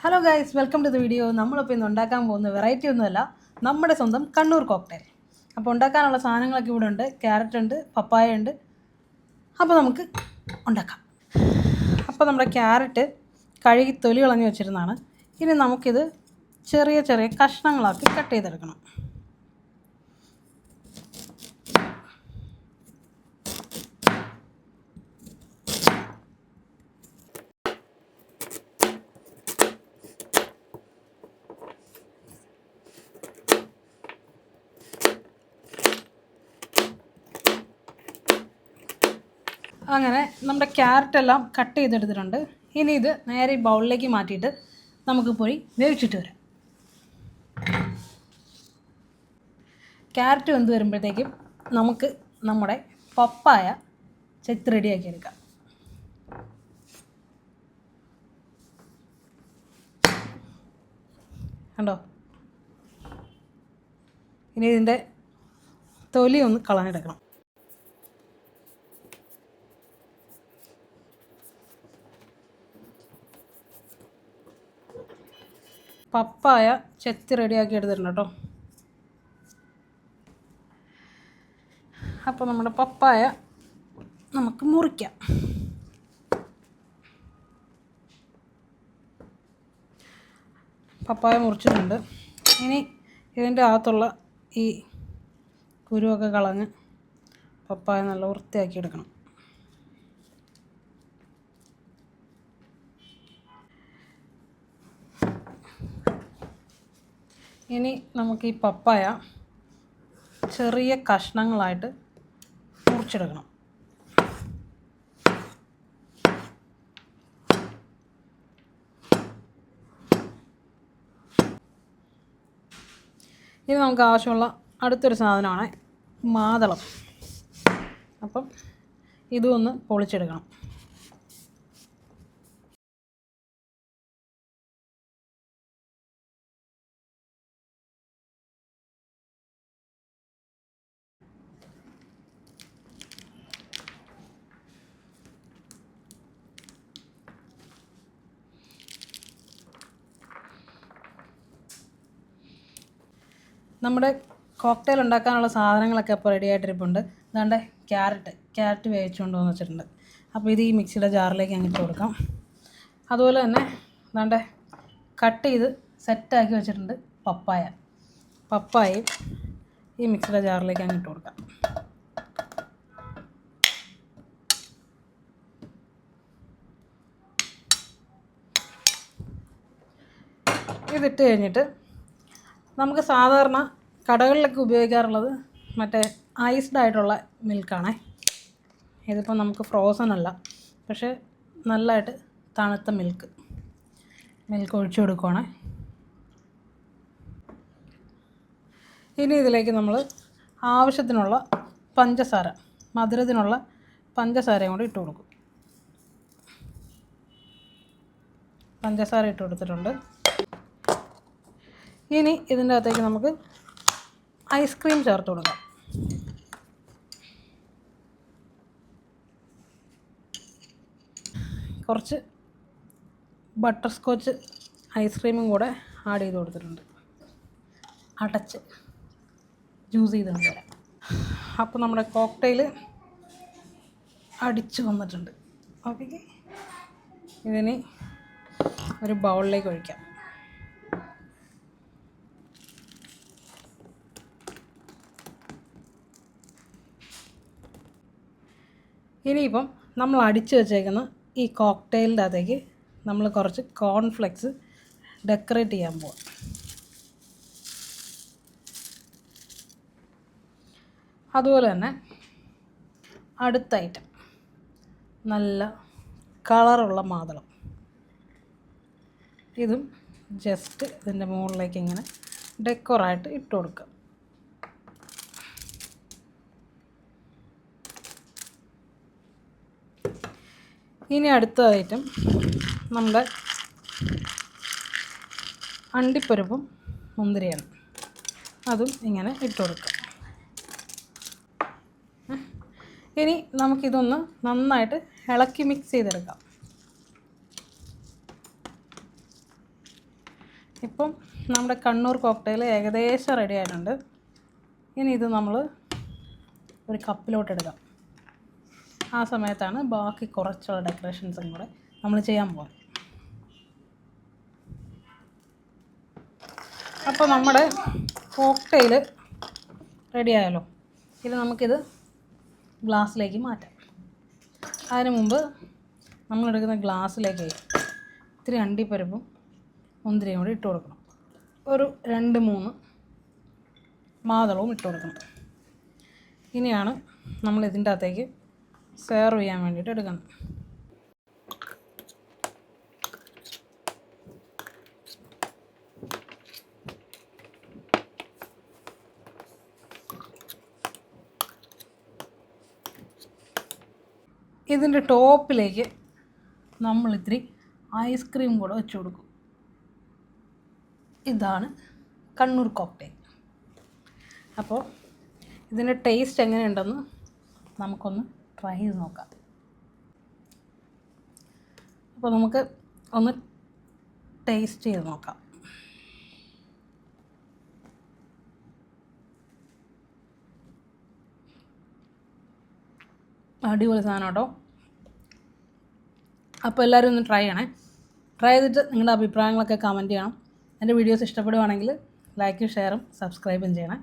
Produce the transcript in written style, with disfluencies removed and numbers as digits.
Hello guys, welcome to the video. നമ്മളിപ്പോൾ ഇന്ന് ഉണ്ടാക്കാൻ പോകുന്ന വെറൈറ്റി ഒന്നുമല്ല, നമ്മുടെ സ്വന്തം കണ്ണൂർ കോക്ടെയിൽ. അപ്പോൾ ഉണ്ടാക്കാനുള്ള സാധനങ്ങളൊക്കെ ഇവിടെ ഉണ്ട്. ക്യാരറ്റ് ഉണ്ട്, പപ്പായ ഉണ്ട്. അപ്പോൾ നമുക്ക് ഉണ്ടാക്കാം. അപ്പോൾ നമ്മുടെ ക്യാരറ്റ് കഴുകി തൊലി കളഞ്ഞ് വെച്ചിരുന്നതാണ്. ഇനി നമുക്കിത് ചെറിയ ചെറിയ കഷ്ണങ്ങളാക്കി കട്ട് ചെയ്തെടുക്കണം. അങ്ങനെ നമ്മുടെ ക്യാരറ്റ് എല്ലാം കട്ട് ചെയ്തെടുത്തിട്ടുണ്ട്. ഇനി ഇത് നേരെ ഈ ബൗളിലേക്ക് മാറ്റിയിട്ട് നമുക്ക് പോയി വേവിച്ചിട്ട് വരാം. ക്യാരറ്റ് വെന്ത് വരുമ്പോഴത്തേക്കും നമുക്ക് നമ്മുടെ പപ്പായ ചെത്തി റെഡിയാക്കി എടുക്കാം. കണ്ടോ? ഇനി ഇതിൻ്റെ തൊലി ഒന്ന് കളഞ്ഞെടുക്കണം. പപ്പായ ചെത്തി റെഡിയാക്കി എടുത്തിട്ടുണ്ട് കേട്ടോ. അപ്പോൾ നമ്മുടെ പപ്പായ നമുക്ക് മുറിക്കാം. പപ്പായ മുറിച്ചിട്ടുണ്ട്. ഇനി ഇതിൻ്റെ അകത്തുള്ള ഈ കുരുവൊക്കെ കളഞ്ഞ് പപ്പായ നല്ല വൃത്തിയാക്കി എടുക്കണം. ഇനി നമുക്ക് ഈ പപ്പായ ചെറിയ കഷ്ണങ്ങളായിട്ട് മുറിച്ചെടുക്കണം. ഇനി നമുക്ക് ആവശ്യമുള്ള അടുത്തൊരു സാധനമാണ് മാതളം. അപ്പം ഇതും ഒന്ന് പൊളിച്ചെടുക്കണം. നമ്മുടെ കോക്ടെയിൽ ഉണ്ടാക്കാനുള്ള സാധനങ്ങളൊക്കെ ഇപ്പോൾ റെഡി ആയിട്ടിരിപ്പുണ്ട്. അതാണ്ട് ക്യാരറ്റ് വേവിച്ചുകൊണ്ട് വന്ന് വെച്ചിട്ടുണ്ട്. അപ്പോൾ ഇത് ഈ മിക്സിയുടെ ജാറിലേക്ക് അങ്ങിട്ട് കൊടുക്കാം. അതുപോലെ തന്നെ അതാണ്ട് കട്ട് ചെയ്ത് സെറ്റാക്കി വെച്ചിട്ടുണ്ട് പപ്പായയും ഈ മിക്സിയുടെ ജാറിലേക്ക് അങ്ങിട്ട് കൊടുക്കാം. ഇതിട്ട് കഴിഞ്ഞിട്ട് നമുക്ക് സാധാരണ കടകളിലൊക്കെ ഉപയോഗിക്കാറുള്ളത് മറ്റേ ഐസ്ഡ് ആയിട്ടുള്ള മിൽക്കാണേ. ഇതിപ്പോൾ നമുക്ക് ഫ്രോസൺ അല്ല, പക്ഷേ നല്ലതായിട്ട് തണുത്ത മിൽക്ക് ഒഴിച്ചു കൊടുക്കുവാണേ. ഇനി ഇതിലേക്ക് നമ്മൾ ആവശ്യത്തിനുള്ള മധുരത്തിനുള്ള പഞ്ചസാരയും കൂടി ഇട്ട് കൊടുക്കും. പഞ്ചസാര ഇട്ട് കൊടുത്തിട്ടുണ്ട്. ഇനി ഇതിൻ്റെ അകത്തേക്ക് നമുക്ക് ഐസ്ക്രീം ചേർത്ത് കൊടുക്കാം. കുറച്ച് ബട്ടർ സ്കോച്ച് ഐസ്ക്രീമും കൂടെ ആഡ് ചെയ്ത് കൊടുത്തിട്ടുണ്ട്. അടച്ച് ജ്യൂസ് ചെയ്തുകൊണ്ട് വരാം. അപ്പോൾ നമ്മുടെ കോക്ടെയിൽ അടിച്ച് വന്നിട്ടുണ്ട്. ഓക്കെ, ഇതിന് ഒരു ബൗളിലേക്ക് ഒഴിക്കാം. ഇനിയിപ്പം നമ്മൾ അടിച്ച് വെച്ചേക്കുന്ന ഈ കോക്ടെയിലിൻ്റെ അകത്തേക്ക് നമ്മൾ കുറച്ച് കോൺഫ്ലെക്സ് ഡെക്കറേറ്റ് ചെയ്യാൻ പോവാം. അതുപോലെ തന്നെ അടുത്ത ഐറ്റം നല്ല കളറുള്ള മാതളം. ഇതും ജസ്റ്റ് ഇതിൻ്റെ മുകളിലേക്ക് ഇങ്ങനെ ഡെക്കോറായിട്ട് ഇട്ട് കൊടുക്കുക. ഇനി അടുത്ത ഐറ്റം നമ്മുടെ അണ്ടിപ്പരിപ്പും മുന്തിരിയാണ്. അതും ഇങ്ങനെ ഇട്ട് കൊടുക്കുക. ഇനി നമുക്കിതൊന്ന് നന്നായിട്ട് ഇളക്കി മിക്സ് ചെയ്തെടുക്കാം. ഇപ്പം നമ്മുടെ കണ്ണൂർ കോക്ടെയിൽ ഏകദേശം റെഡി ആയിട്ടുണ്ട്. ഇനി ഇത് നമ്മൾ ഒരു കപ്പിലോട്ട് എടുക്കാം. ആ സമയത്താണ് ബാക്കി കുറച്ചുള്ള ഡെക്കറേഷൻസും കൂടെ നമ്മൾ ചെയ്യാൻ പോകുന്നത്. അപ്പോൾ നമ്മുടെ കോക്ടെയിൽ റെഡി ആയല്ലോ. ഇനി നമുക്കിത് ഗ്ലാസ്സിലേക്ക് മാറ്റാം. അതിന് മുമ്പ് നമ്മളെടുക്കുന്ന ഗ്ലാസ്സിലേക്ക് ഇത്തിരി അണ്ടിപ്പരിപ്പും മുന്തിരിയും കൂടി ഇട്ട് കൊടുക്കണം. ഒരു 2-3 മാതളവും ഇട്ട് കൊടുക്കണം. ഇനിയാണ് നമ്മൾ ഇതിൻ്റെ അകത്തേക്ക് സെർവ് ചെയ്യാൻ വേണ്ടിയിട്ട് എടുക്കുന്നത്. ഇതിൻ്റെ ടോപ്പിലേക്ക് നമ്മളിത്തിരി ഐസ്ക്രീം കൂടെ വെച്ച് കൊടുക്കും. ഇതാണ് കണ്ണൂർ കോക്ടെയിൽ. അപ്പോൾ ഇതിൻ്റെ ടേസ്റ്റ് എങ്ങനെയുണ്ടെന്ന് നമുക്കൊന്ന് ട്രൈ ചെയ്ത് നോക്കാം. അപ്പോൾ നമുക്ക് ഒന്ന് ടേസ്റ്റ് ചെയ്ത് നോക്കാം. അടിപൊളി സാധനം കേട്ടോ. അപ്പോൾ എല്ലാവരും ഒന്ന് ട്രൈ ചെയ്യണേ. ട്രൈ ചെയ്തിട്ട് നിങ്ങളുടെ അഭിപ്രായങ്ങളൊക്കെ കമൻറ്റ് ചെയ്യണം. എൻ്റെ വീഡിയോസ് ഇഷ്ടപ്പെടുവാണെങ്കിൽ ലൈക്കും ഷെയറും സബ്സ്ക്രൈബും ചെയ്യണേ.